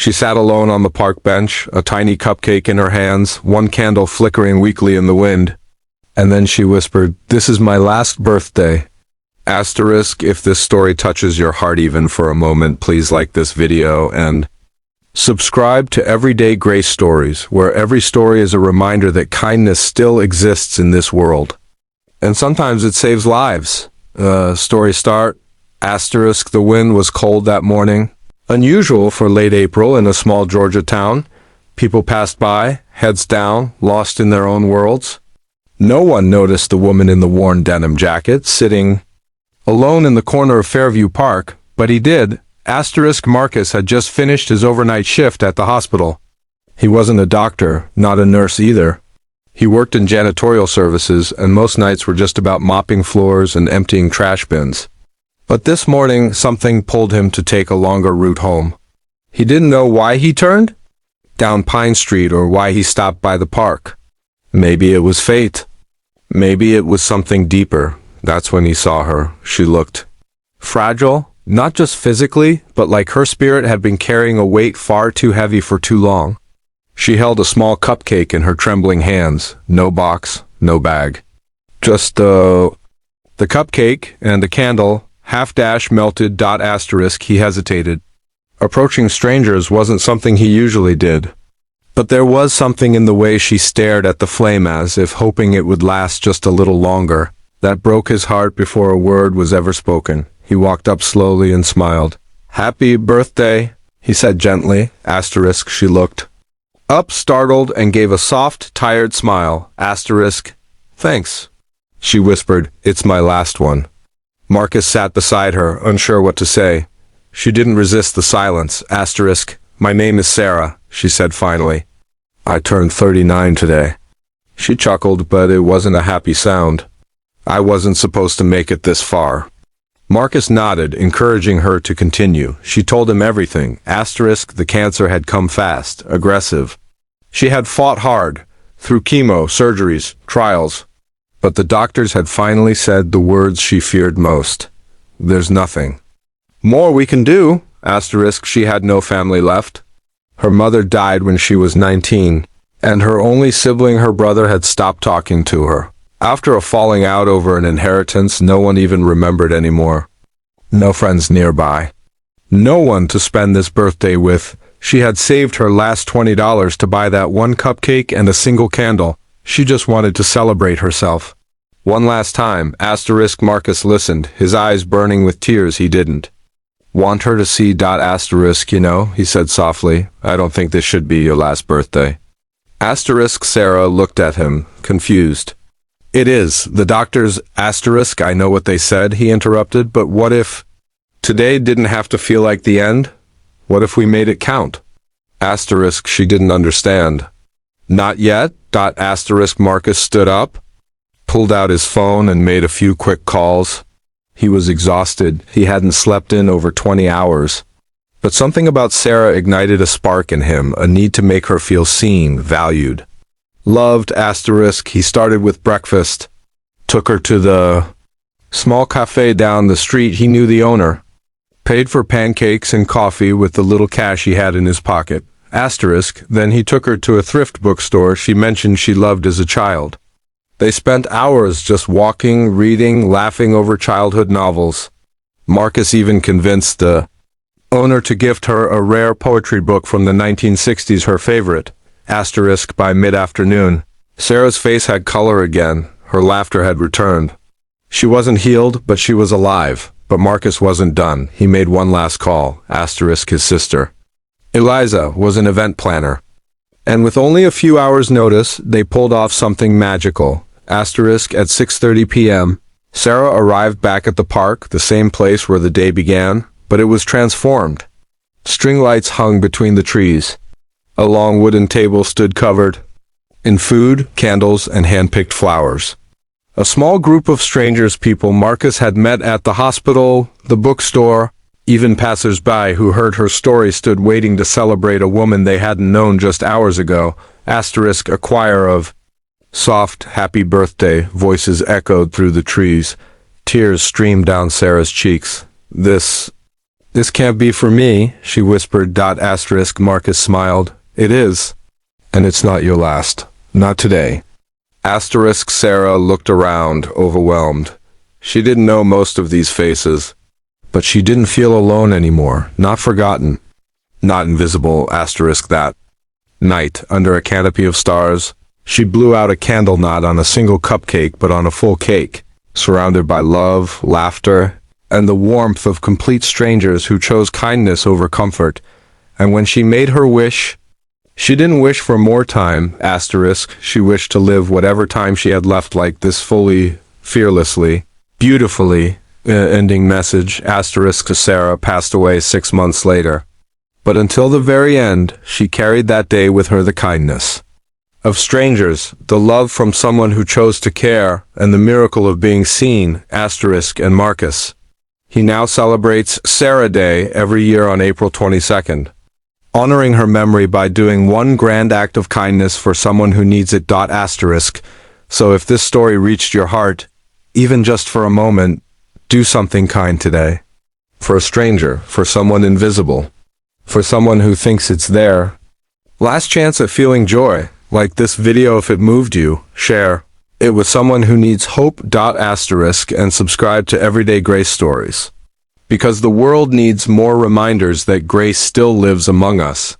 She sat alone on the park bench, a tiny cupcake in her hands, one candle flickering weakly in the wind. And then she whispered, "This is my last birthday." Asterisk, if this story touches your heart even for a moment, please like this video and subscribe to Everyday Grace Stories, where every story is a reminder that kindness still exists in this world. And sometimes it saves lives. Story start. Asterisk, the wind was cold that morning. Unusual for late April in a small Georgia town. People passed by, heads down, lost in their own worlds. No one noticed the woman in the worn denim jacket sitting alone in the corner of Fairview Park, but he did. Asterisk, Marcus had just finished his overnight shift at the hospital. He wasn't a doctor, not a nurse either. He worked in janitorial services, and most nights were just about mopping floors and emptying trash bins. But this morning, something pulled him to take a longer route home. He didn't know why he turned down Pine Street or why he stopped by the park. Maybe it was fate. Maybe it was something deeper. That's when he saw her. She looked fragile, not just physically, but like her spirit had been carrying a weight far too heavy for too long. She held a small cupcake in her trembling hands. No box, no bag. Just the cupcake and the candle, melted. Asterisk, he hesitated. Approaching strangers wasn't something he usually did. But there was something in the way she stared at the flame as if hoping it would last just a little longer. That broke his heart before a word was ever spoken. He walked up slowly and smiled. "Happy birthday," he said gently. Asterisk, she looked up, startled, and gave a soft, tired smile. Asterisk, "Thanks," she whispered. "It's my last one." Marcus sat beside her, unsure what to say. She didn't resist the silence. Asterisk, "My name is Sarah," she said finally. "I turned 39 today." She chuckled, but it wasn't a happy sound. "I wasn't supposed to make it this far." Marcus nodded, encouraging her to continue. She told him everything. Asterisk, the cancer had come fast, aggressive. She had fought hard, through chemo, surgeries, trials. But the doctors had finally said the words she feared most. "There's nothing more we can do." Asterisk, she had no family left. Her mother died when she was 19, and her only sibling, her brother, had stopped talking to her. After a falling out over an inheritance no one even remembered anymore. No friends nearby. No one to spend this birthday with. She had saved her last $20 to buy that one cupcake and a single candle. She just wanted to celebrate herself. One last time. Asterisk, Marcus listened, his eyes burning with tears he didn't want her to see. Asterisk, "You know," he said softly, "I don't think this should be your last birthday." Asterisk, Sarah looked at him, confused. "It is. The doctors." Asterisk, "I know what they said," he interrupted, "but what if today didn't have to feel like the end? What if we made it count?" Asterisk, she didn't understand. "Not yet." Asterisk, Marcus stood up, pulled out his phone and made a few quick calls. He was exhausted. He hadn't slept in over 20 hours. But something about Sarah ignited a spark in him, a need to make her feel seen, valued, loved. Asterisk, he started with breakfast, took her to the small cafe down the street. He knew the owner, paid for pancakes and coffee with the little cash he had in his pocket. Asterisk, then he took her to a thrift bookstore she mentioned she loved as a child. They spent hours just walking, reading, laughing over childhood novels. Marcus even convinced the owner to gift her a rare poetry book from the 1960s, her favorite. Asterisk, by mid-afternoon, Sarah's face had color again. Her laughter had returned. She wasn't healed, but she was alive. But Marcus wasn't done. He made one last call. Asterisk, his sister, Eliza, was an event planner. And with only a few hours' notice, they pulled off something magical. Asterisk, at 6:30 p.m., Sarah arrived back at the park, the same place where the day began, but it was transformed. String lights hung between the trees. A long wooden table stood covered in food, candles, and hand-picked flowers. A small group of strangers, people Marcus had met at the hospital, the bookstore, even passers-by who heard her story, stood waiting to celebrate a woman they hadn't known just hours ago. Asterisk, a choir of soft, happy birthday voices echoed through the trees. Tears streamed down Sarah's cheeks. This This can't be for me, she whispered. Asterisk Marcus smiled. It is. And it's not your last. Not today. Asterisk Sarah looked around, overwhelmed. She didn't know most of these faces. But she didn't feel alone anymore. Not forgotten. Not invisible. Asterisk that night, under a canopy of stars, she blew out a candle not on a single cupcake but on a full cake, surrounded by love, laughter, and the warmth of complete strangers who chose kindness over comfort. And when she made her wish, she didn't wish for more time, asterisk. She wished to live whatever time she had left like this, fully, fearlessly, beautifully. Ending message, asterisk. Sarah passed away 6 months later. But until the very end, she carried that day with her, the kindness of strangers, the love from someone who chose to care, and the miracle of being seen, asterisk. And Marcus. He now celebrates Sarah Day every year on April 22nd, honoring her memory by doing one grand act of kindness for someone who needs it. Asterisk. So if this story reached your heart, even just for a moment, do something kind today. For a stranger, for someone invisible, for someone who thinks it's there. Last chance at feeling joy. Like this video if it moved you. Share it with someone who needs hope. Asterisk. And subscribe to Everyday Grace Stories. Because the world needs more reminders that grace still lives among us.